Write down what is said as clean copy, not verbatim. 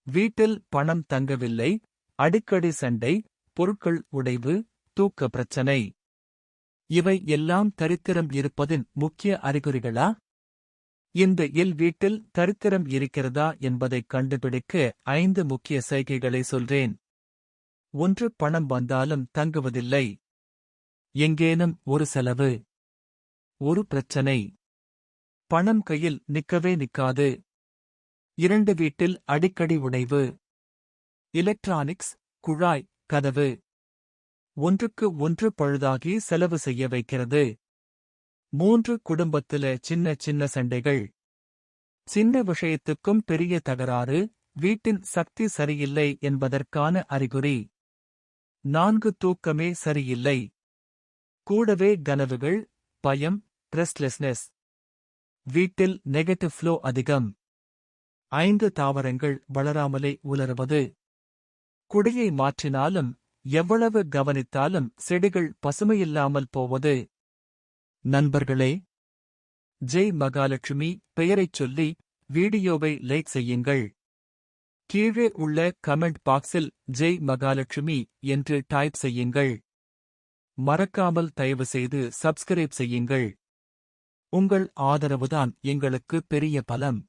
வீட்டில் பணம் தங்கவில்லை, அடிக்கடி சண்டை, பொருட்கள் உடைவு, தூக்க பிரச்சனை. இவை எல்லாம் தரித்திரம் இருப்பதின் முக்கிய அறிகுறிகளா? இந்த வீட்டில் தரித்திரம் இருக்கிறதா என்பதைக் கண்டுபிடிக்க 5 முக்கிய சைகைகளை சொல்றேன். 1. பணம் வந்தாலும் தங்குவதில்லை. எங்கேனும் ஒரு செலவு, ஒரு பிரச்சனை. பணம் கையில் நிக்கவே நிக்காது. 2. வீட்டில் அடிக்கடி உடைவு. எலக்ட்ரானிக்ஸ், குழாய், கதவு. ஒன்றுக்கு ஒன்று பழுதாகி செலவு செய்ய வைக்கிறது. 3. குடும்பத்தில சின்ன சின்ன சண்டைகள். சின்ன விஷயத்துக்கும் பெரிய தகராறு, வீட்டின் சக்தி சரியில்லை என்பதற்கான அறிகுறி. 4. தூக்கமே சரியில்லை. கூடவே கனவுகள், பயம், ரெஸ்ட்லெஸ்னஸ். வீட்டில் நெகட்டிவ் ஃப்ளோ அதிகம். 5. தாவரங்கள் வளராமலே உலருவது. குடியை மாற்றினாலும் எவ்வளவு கவனித்தாலும் செடிகள் பசுமையில்லாமல் போவது. நண்பர்களே, ஜெய் மகாலட்சுமி பெயரைச் சொல்லி வீடியோவை லைக் செய்யுங்கள். கீழே உள்ள கமெண்ட் பாக்ஸில் ஜெய் மகாலட்சுமி என்று டைப் செய்யுங்கள். மறக்காமல் தயவுசெய்து சப்ஸ்கிரைப் செய்யுங்கள். உங்கள் ஆதரவுதான் எங்களுக்கு பெரிய பலம்.